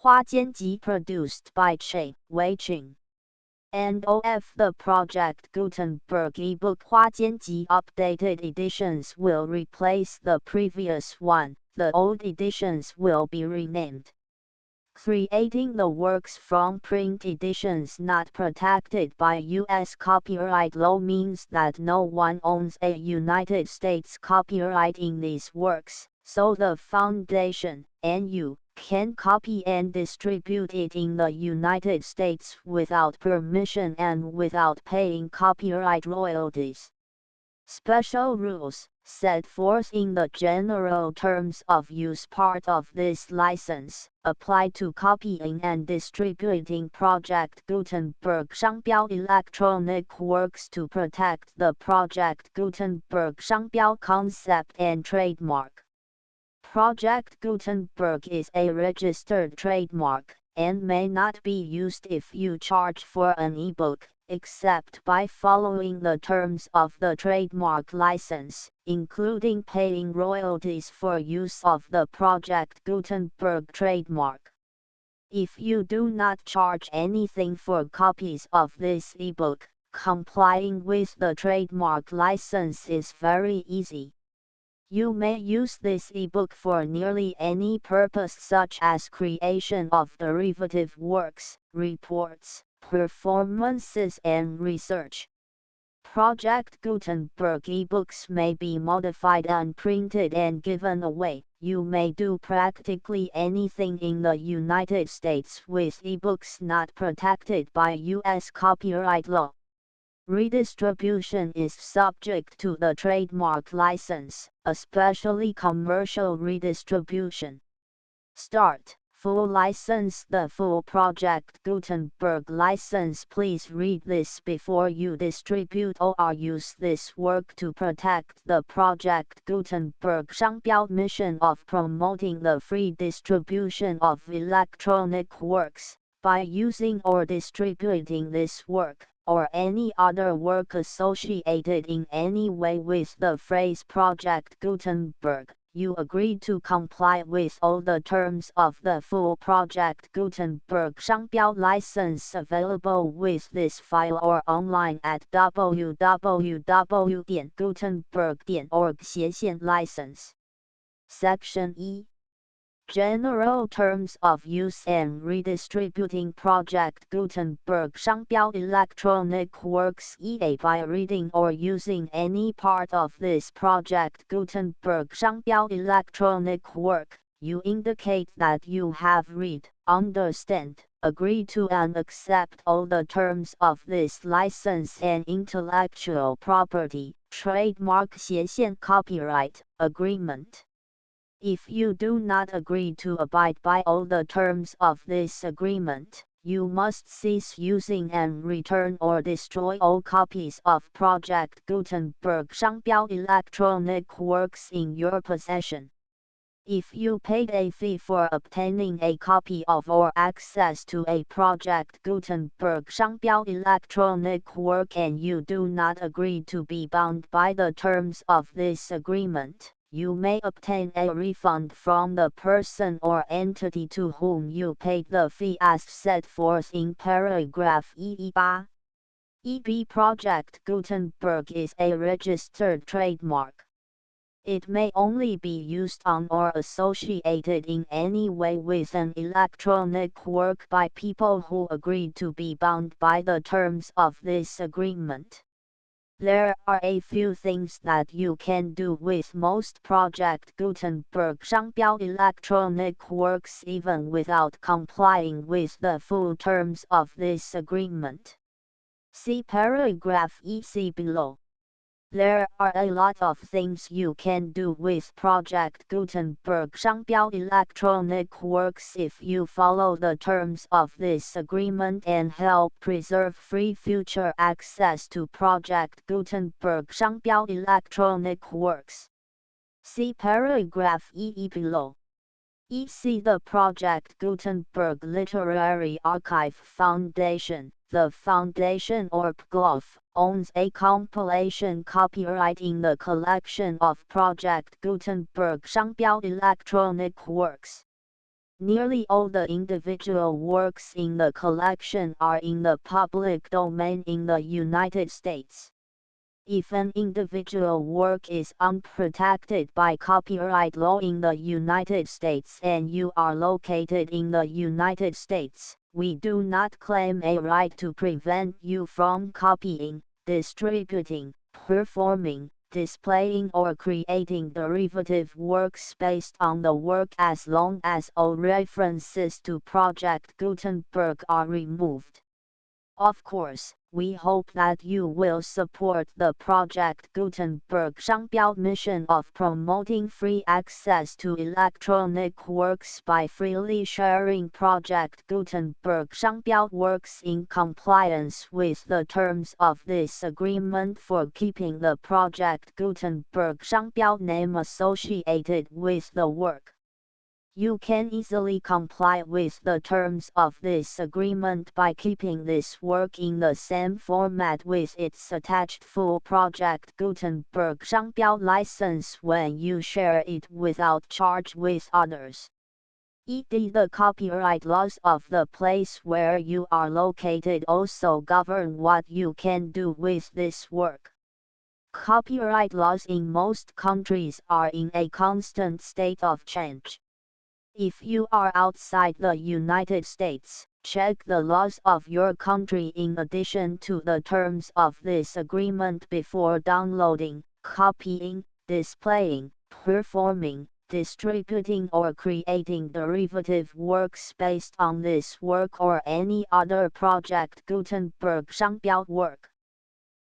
花间集 produced by Che Wei-ching. End of the Project Gutenberg ebook. 花间集 updated editions will replace the previous one. The old editions will be renamed. Creating the works from print editions not protected by U.S. copyright law means that no one owns a United States copyright in these works, so the Foundation, NU, can copy and distribute it in the United States without permission and without paying copyright royalties. Special rules, set forth in the general terms of use part of this license, apply to copying and distributing Project Gutenberg 商标 electronic works to protect the Project Gutenberg 商标 concept and trademark. Project Gutenberg is a registered trademark, and may not be used if you charge for an ebook, except by following the terms of the trademark license, including paying royalties for use of the Project Gutenberg trademark. If you do not charge anything for copies of this ebook, complying with the trademark license is very easy. You may use this ebook for nearly any purpose, such as creation of derivative works, reports, performances and research. Project Gutenberg ebooks may be modified, unprinted and given away. You may do practically anything in the United States with ebooks not protected by U.S. copyright law. Redistribution is subject to the trademark license, especially commercial redistribution. Start. Full license. The full Project Gutenberg license. Please read this before you distribute or use this work to protect the Project Gutenberg 商标 mission of promoting the free distribution of electronic works, by using or distributing this work, or any other work associated in any way with the phrase Project Gutenberg. You agree to comply with all the terms of the full Project Gutenberg 商标 license available with this file or online at www.gutenberg.org/license. Section E. General terms of use and redistributing Project Gutenberg 商标 electronic works. By reading or using any part of this Project Gutenberg 商标 electronic work, you indicate that you have read, understand, agree to and accept all the terms of this license and intellectual property, trademark copyright agreement. If you do not agree to abide by all the terms of this agreement, you must cease using and return or destroy all copies of Project Gutenberg 商标 electronic works in your possession. If you paid a fee for obtaining a copy of or access to a Project Gutenberg 商标 electronic work and you do not agree to be bound by the terms of this agreement, you may obtain a refund from the person or entity to whom you paid the fee as set forth in paragraph E8. EB Project Gutenberg is a registered trademark. It may only be used on or associated in any way with an electronic work by people who agree to be bound by the terms of this agreement. There are a few things that you can do with most Project Gutenberg 商标 electronic works even without complying with the full terms of this agreement. See paragraph EC below. There are a lot of things you can do with Project Gutenberg 商标 electronic works if you follow the terms of this agreement and help preserve free future access to Project Gutenberg 商标 electronic works. See paragraph EE below. EC The Project Gutenberg Literary Archive Foundation. The foundation or PGLOF owns a compilation copyright in the collection of Project Gutenberg 商标 electronic works. Nearly all the individual works in the collection are in the public domain in the United States. If an individual work is unprotected by copyright law in the United States and you are located in the United States, we do not claim a right to prevent you from copying, distributing, performing, displaying or creating derivative works based on the work as long as all references to Project Gutenberg are removed. Of course, we hope that you will support the Project Gutenberg 商标 mission of promoting free access to electronic works by freely sharing Project Gutenberg 商标 works in compliance with the terms of this agreement for keeping the Project Gutenberg 商标 name associated with the work. You can easily comply with the terms of this agreement by keeping this work in the same format with its attached full Project Gutenberg 商标 license when you share it without charge with others. The copyright laws of the place where you are located also govern what you can do with this work. Copyright laws in most countries are in a constant state of change. If you are outside the United States, check the laws of your country in addition to the terms of this agreement before downloading, copying, displaying, performing, distributing or creating derivative works based on this work or any other Project Gutenberg 商标 work.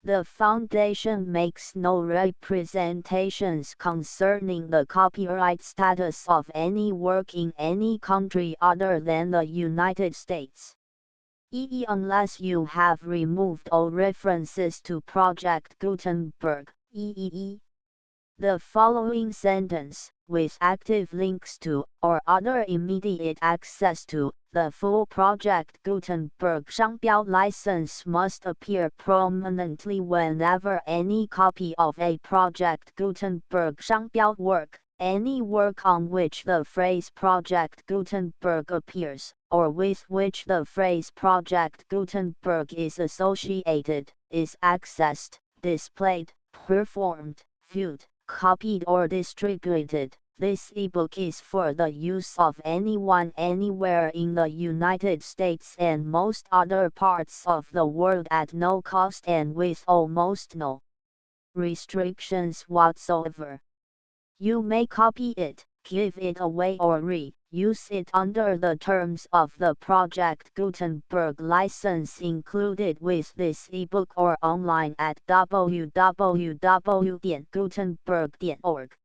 The Foundation makes no representations concerning the copyright status of any work in any country other than the United States. Unless you have removed all references to Project Gutenberg. The following sentence, with active links to, or other immediate access to, the full Project Gutenberg 商标 license must appear prominently whenever any copy of a Project Gutenberg 商标 work, any work on which the phrase Project Gutenberg appears, or with which the phrase Project Gutenberg is associated, is accessed, displayed, performed, viewed, copied or distributed. This ebook is for the use of anyone anywhere in the United States and most other parts of the world at no cost and with almost no restrictions whatsoever. You may copy it, give it away or use it under the terms of the Project Gutenberg license included with this ebook or online at www.gutenberg.org.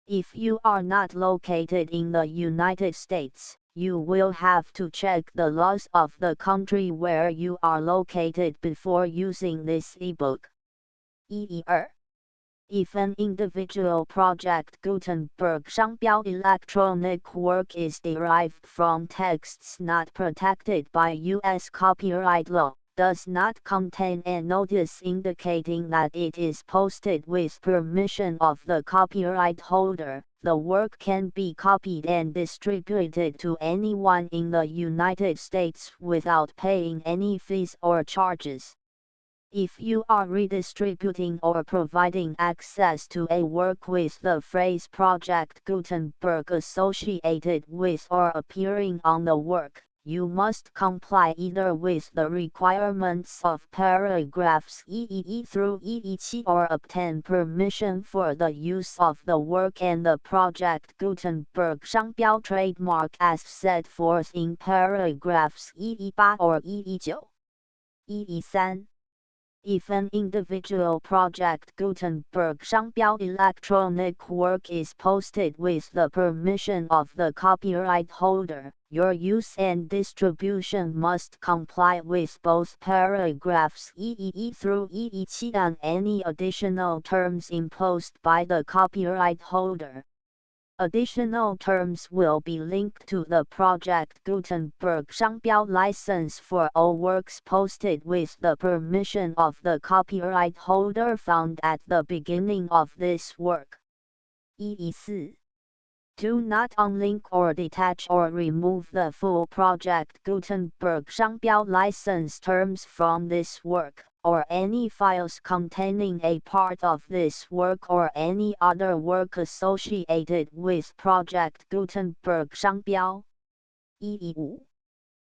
If you are not located in the United States, you will have to check the laws of the country where you are located before using this ebook. If an individual Project Gutenberg 商标 electronic work is derived from texts not protected by U.S. copyright law, does not contain a notice indicating that it is posted with permission of the copyright holder, the work can be copied and distributed to anyone in the United States without paying any fees or charges. If you are redistributing or providing access to a work with the phrase Project Gutenberg associated with or appearing on the work, you must comply either with the requirements of paragraphs EE through EE7 or obtain permission for the use of the work and the Project Gutenberg 商标 trademark as set forth in paragraphs EE8 or EE9. EE3. If an individual Project Gutenberg 商标 electronic work is posted with the permission of the copyright holder, your use and distribution must comply with both paragraphs EE through EE7 and any additional terms imposed by the copyright holder. Additional terms will be linked to the Project Gutenberg 商标 license for all works posted with the permission of the copyright holder found at the beginning of this work. EE4. Do not unlink or detach or remove the full Project Gutenberg 商标 license terms from this work, or any files containing a part of this work or any other work associated with Project Gutenberg 商标。115.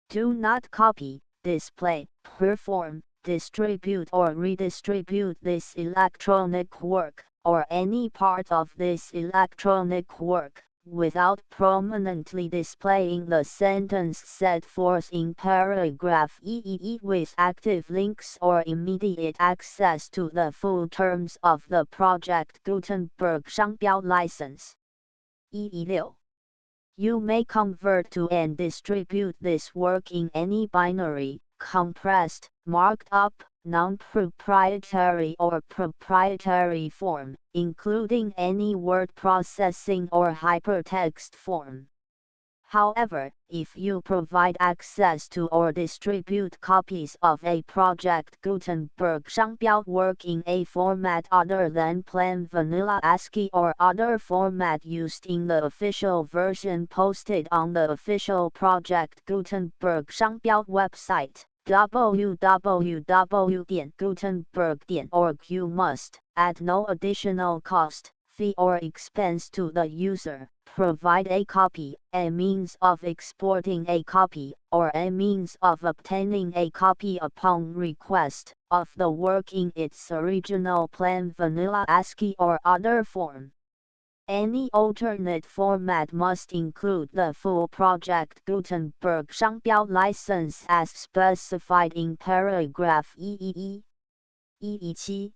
Do not copy, display, perform, distribute or redistribute this electronic work, or any part of this electronic work, without prominently displaying the sentence set forth in paragraph EEE with active links or immediate access to the full terms of the Project Gutenberg 商标 license. 116. You may convert to and distribute this work in any binary, compressed, marked up, non-proprietary or proprietary form, including any word processing or hypertext form. However, if you provide access to or distribute copies of a Project Gutenberg 商标 work in a format other than plain vanilla ASCII or other format used in the official version posted on the official Project Gutenberg 商标 website, www.gutenberg.org, you must, at no additional cost, fee or expense to the user, provide a copy, a means of exporting a copy, or a means of obtaining a copy upon request, of the work in its original plain vanilla ASCII or other form. Any alternate format must include the full Project Gutenberg 商标 license as specified in paragraph EEE. 117.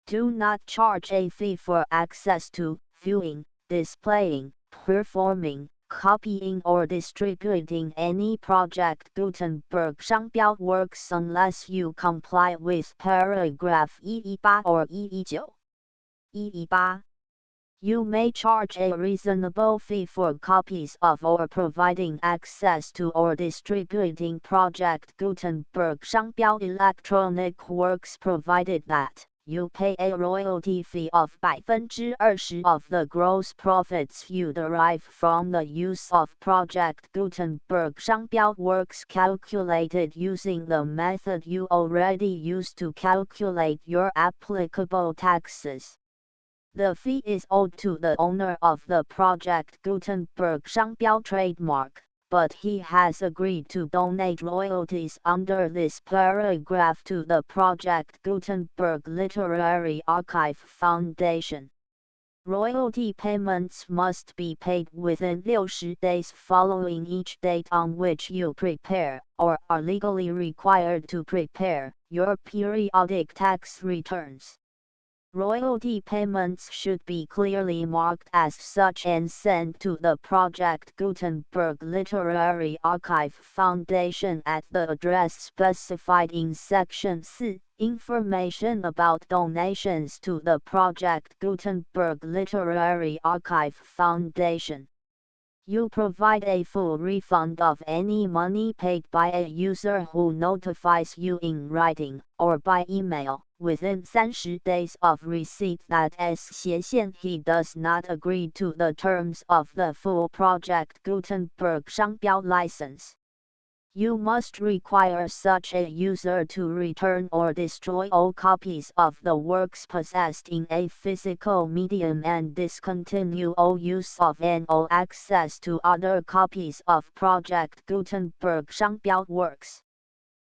Do not charge a fee for access to, viewing, displaying, performing, copying or distributing any Project Gutenberg 商标 works unless you comply with paragraph 118 or 119. 118. You may charge a reasonable fee for copies of or providing access to or distributing Project Gutenberg 商标 electronic works provided that you pay a royalty fee of 20% of the gross profits you derive from the use of Project Gutenberg 商标 works calculated using the method you already used to calculate your applicable taxes. The fee is owed to the owner of the Project Gutenberg 商标 trademark, but he has agreed to donate royalties under this paragraph to the Project Gutenberg Literary Archive Foundation. Royalty payments must be paid within 60 days following each date on which you prepare, or are legally required to prepare, your periodic tax returns. Royalty payments should be clearly marked as such and sent to the Project Gutenberg Literary Archive Foundation at the address specified in Section 4, Information about donations to the Project Gutenberg Literary Archive Foundation. You provide a full refund of any money paid by a user who notifies you in writing, or by email, within 30 days of receipt that he does not agree to the terms of the full Project Gutenberg 商标 license. You must require such a user to return or destroy all copies of the works possessed in a physical medium and discontinue all use of and all access to other copies of Project Gutenberg 商标 works.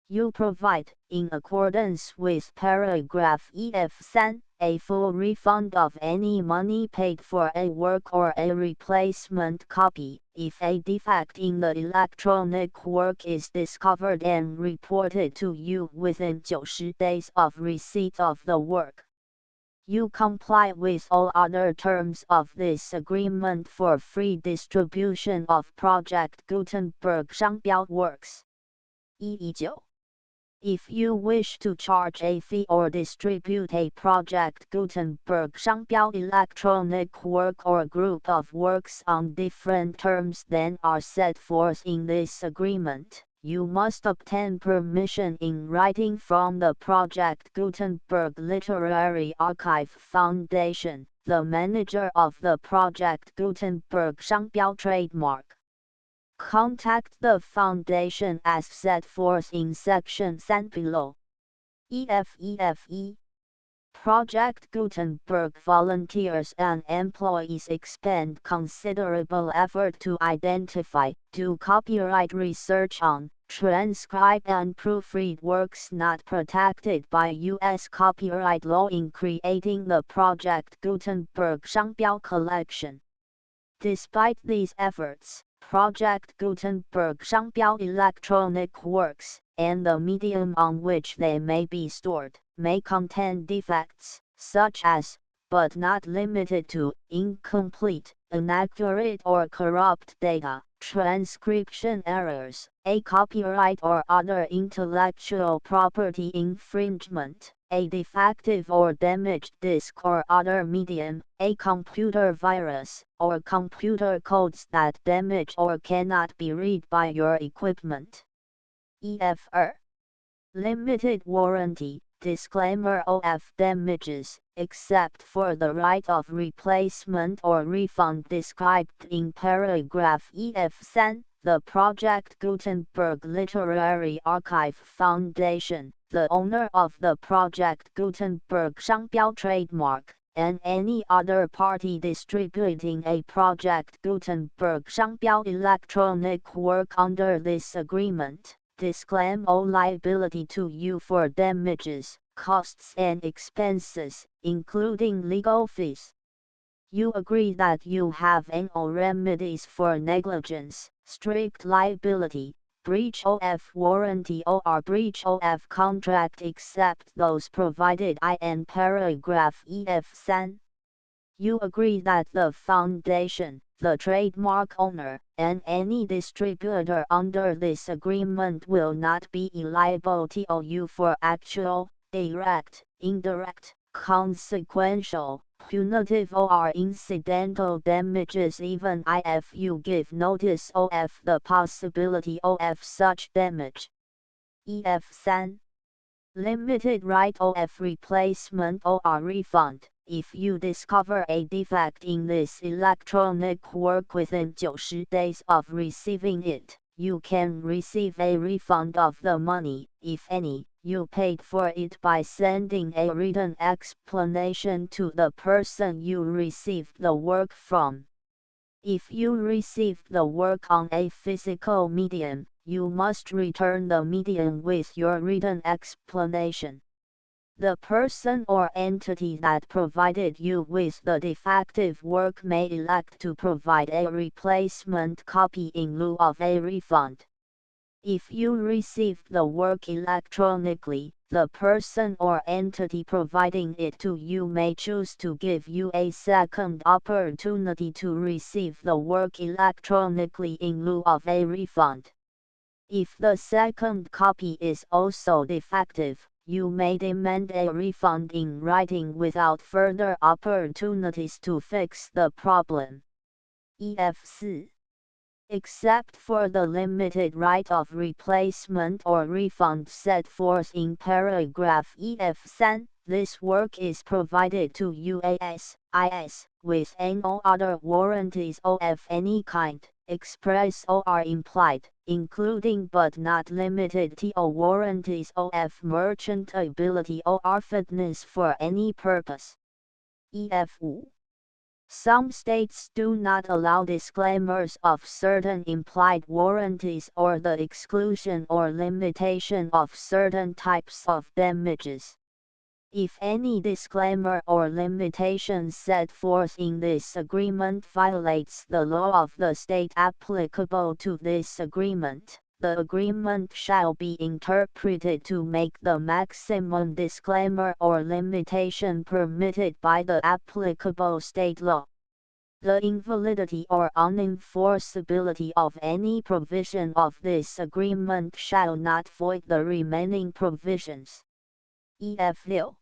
You provide, in accordance with paragraph EF3, a full refund of any money paid for a work or a replacement copy, if a defect in the electronic work is discovered and reported to you within 90 days of receipt of the work. You comply with all other terms of this agreement for free distribution of Project Gutenberg 商标 works. 119. If you wish to charge a fee or distribute a Project Gutenberg 商标 electronic work or group of works on different terms than are set forth in this agreement, you must obtain permission in writing from the Project Gutenberg Literary Archive Foundation, the manager of the project Gutenberg 商标 trademark. Contact the foundation as set forth in section 3 below. EFE Project Gutenberg volunteers and employees expend considerable effort to identify, do copyright research on, transcribe and proofread works not protected by U.S. copyright law in creating the Project Gutenberg 商标 collection. Despite these efforts, Project Gutenberg 商标 electronic works, and the medium on which they may be stored, may contain defects, such as, but not limited to, incomplete, inaccurate or corrupt data, transcription errors, a copyright or other intellectual property infringement, a defective or damaged disk or other medium, a computer virus, or computer codes that damage or cannot be read by your equipment. EFR Limited warranty. Disclaimer of damages, except for the right of replacement or refund described in paragraph EF3, the Project Gutenberg Literary Archive Foundation, the owner of the Project Gutenberg 商标 trademark, and any other party distributing a Project Gutenberg 商标 electronic work under this agreement, disclaim all liability to you for damages, costs and expenses, including legal fees. You agree that you have no remedies for negligence, strict liability, breach of warranty or breach of contract except those provided in paragraph EF3. You agree that the foundation, the trademark owner, and any distributor under this agreement will not be liable to you for actual, direct, indirect, consequential, punitive or incidental damages even if you give notice of the possibility of such damage. EF3 Limited right of replacement or refund. If you discover a defect in this electronic work within 90 days of receiving it, you can receive a refund of the money, if any, you paid for it by sending a written explanation to the person you received the work from. If you received the work on a physical medium, you must return the medium with your written explanation. The person or entity that provided you with the defective work may elect to provide a replacement copy in lieu of a refund. If you received the work electronically, the person or entity providing it to you may choose to give you a second opportunity to receive the work electronically in lieu of a refund. If the second copy is also defective, you may demand a refund in writing without further opportunities to fix the problem. EF4 Except for the limited right of replacement or refund set forth in paragraph EF3, this work is provided to UAS, IS, with no other warranties of any kind, express or implied, including but not limited to warranties of merchantability or fitness for any purpose. EF5 Some states do not allow disclaimers of certain implied warranties or the exclusion or limitation of certain types of damages. If any disclaimer or limitation set forth in this agreement violates the law of the state applicable to this agreement, the agreement shall be interpreted to make the maximum disclaimer or limitation permitted by the applicable state law. The invalidity or unenforceability of any provision of this agreement shall not void the remaining provisions. EF6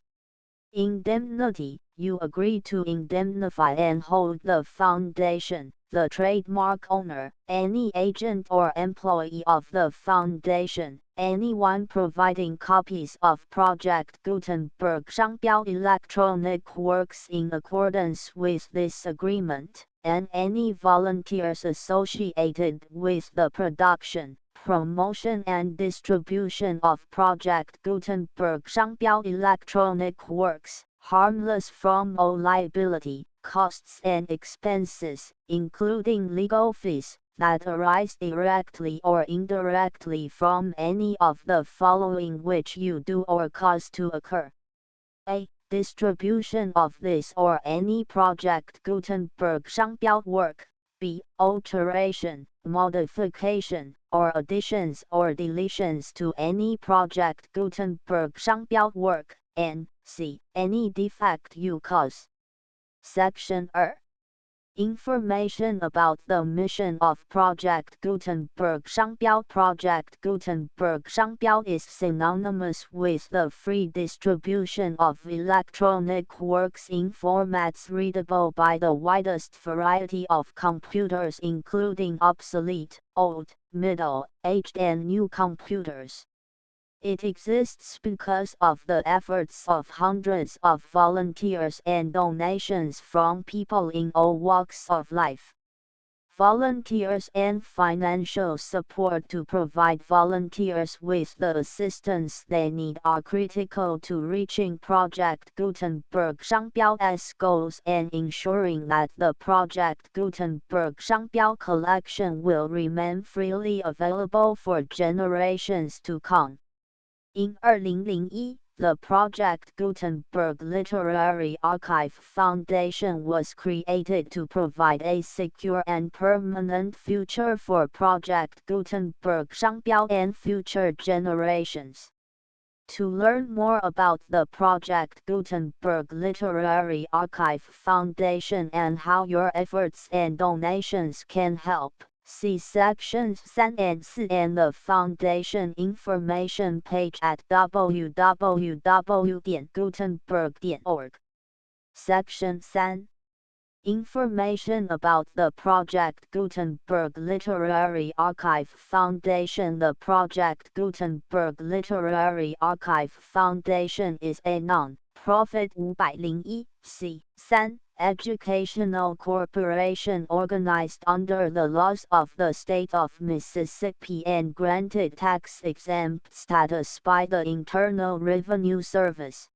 Indemnity. You agree to indemnify and hold the foundation, the trademark owner, any agent or employee of the foundation, anyone providing copies of Project Gutenberg 商标 electronic works in accordance with this agreement, and any volunteers associated with the production, promotion and distribution of Project Gutenberg 商标 electronic works, harmless from all liability, costs and expenses, including legal fees, that arise directly or indirectly from any of the following which you do or cause to occur. A. Distribution of this or any Project Gutenberg 商标 work. B. Alteration, modification, or additions or deletions to any Project Gutenberg 商标 work. And C. Any defect you cause. Section 2. Information about the mission of Project Gutenberg 商标 Project Gutenberg 商标 is synonymous with the free distribution of electronic works in formats readable by the widest variety of computers including obsolete, old, middle-aged and new computers. It exists because of the efforts of hundreds of volunteers and donations from people in all walks of life. Volunteers and financial support to provide volunteers with the assistance they need are critical to reaching Project Gutenberg 商标's goals and ensuring that the Project Gutenberg 商标 collection will remain freely available for generations to come. In 2001, the Project Gutenberg Literary Archive Foundation was created to provide a secure and permanent future for Project Gutenberg 商标 and future generations. To learn more about the Project Gutenberg Literary Archive Foundation and how your efforts and donations can help, see sections 3 and 4 and the Foundation information page at www.gutenberg.org. Section 3. Information about the Project Gutenberg Literary Archive Foundation. The Project Gutenberg Literary Archive Foundation is a non-profit 501(c)(3) educational corporation organized under the laws of the state of Mississippi and granted tax-exempt status by the Internal Revenue Service.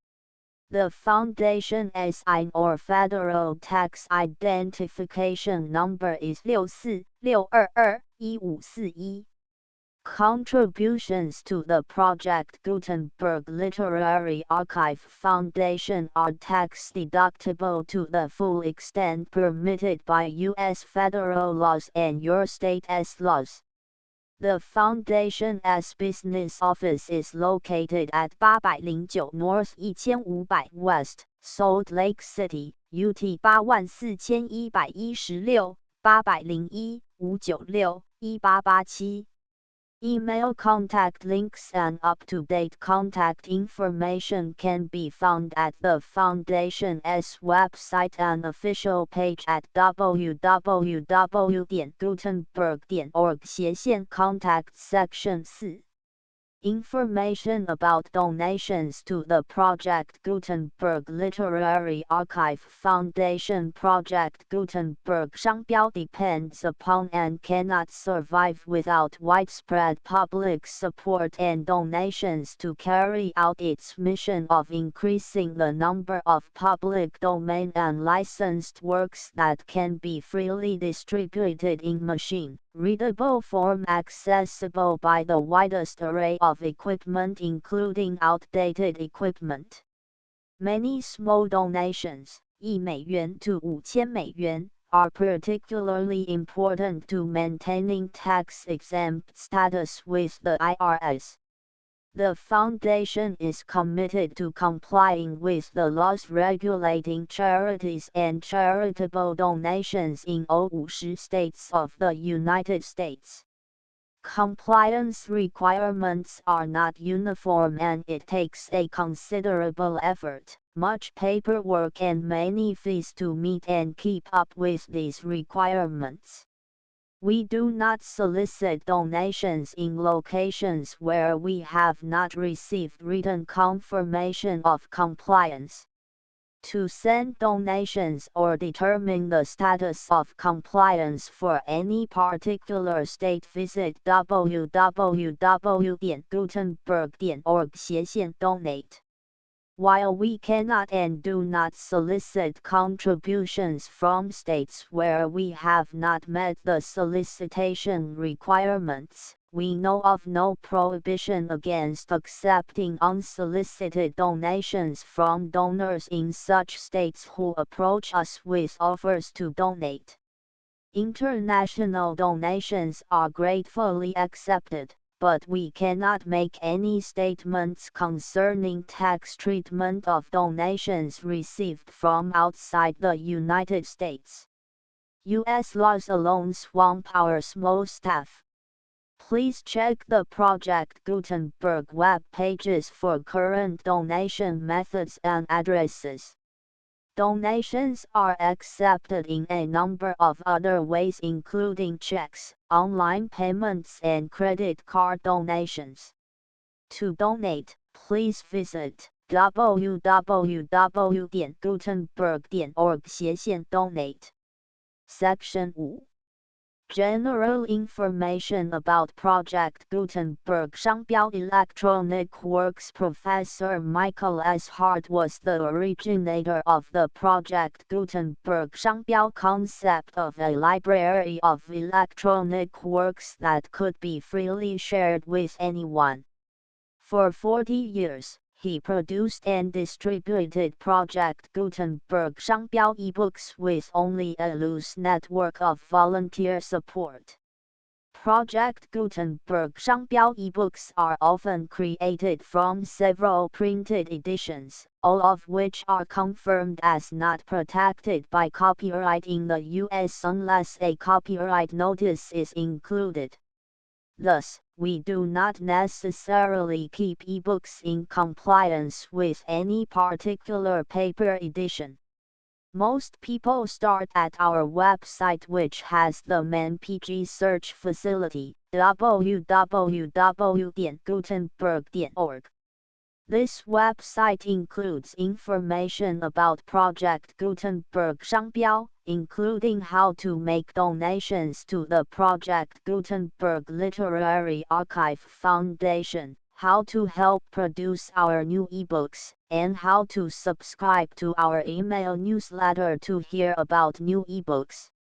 The Foundation's SIN or Federal Tax Identification Number is 646221541. Contributions to the Project Gutenberg Literary Archive Foundation are tax-deductible to the full extent permitted by U.S. federal laws and your state's laws. The Foundation's business office is located at 809 North 1500 West, Salt Lake City, UT 84116, 801-596-1887. Email contact links and up-to-date contact information can be found at the Foundation's website and official page at www.gutenberg.org/contact section 4. Information about donations to the Project Gutenberg Literary Archive Foundation. Project Gutenberg 商标 depends upon and cannot survive without widespread public support and donations to carry out its mission of increasing the number of public domain and licensed works that can be freely distributed in machine-readable form accessible by the widest array of equipment including outdated equipment. Many small donations, $1 to $5,000, are particularly important to maintaining tax-exempt status with the IRS. The Foundation is committed to complying with the laws regulating charities and charitable donations in all 50 states of the United States. Compliance requirements are not uniform and it takes a considerable effort, much paperwork and many fees to meet and keep up with these requirements. We do not solicit donations in locations where we have not received written confirmation of compliance. To send donations or determine the status of compliance for any particular state, visit www.gutenberg.org/donate. While we cannot and do not solicit contributions from states where we have not met the solicitation requirements, we know of no prohibition against accepting unsolicited donations from donors in such states who approach us with offers to donate. International donations are gratefully accepted, but we cannot make any statements concerning tax treatment of donations received from outside the United States. U.S. laws alone swamp our small staff. Please check the Project Gutenberg web pages for current donation methods and addresses. Donations are accepted in a number of other ways, including checks, online payments, and credit card donations. To donate, please visit www.gutenberg.org/donate. Section 5. General information about Project Gutenberg. 商标 Electronic Works. Professor Michael S. Hart was the originator of the Project Gutenberg 商标 concept of a library of electronic works that could be freely shared with anyone. For 40 years, he produced and distributed Project Gutenberg 商标 ebooks with only a loose network of volunteer support. Project Gutenberg 商标 ebooks are often created from several printed editions, all of which are confirmed as not protected by copyright in the US unless a copyright notice is included. Thus, we do not necessarily keep ebooks in compliance with any particular paper edition. Most people start at our website, which has the ManPG search facility, www.gutenberg.org. This website includes information about Project Gutenberg 商标, including how to make donations to the Project Gutenberg Literary Archive Foundation, how to help produce our new ebooks, and how to subscribe to our email newsletter to hear about new ebooks.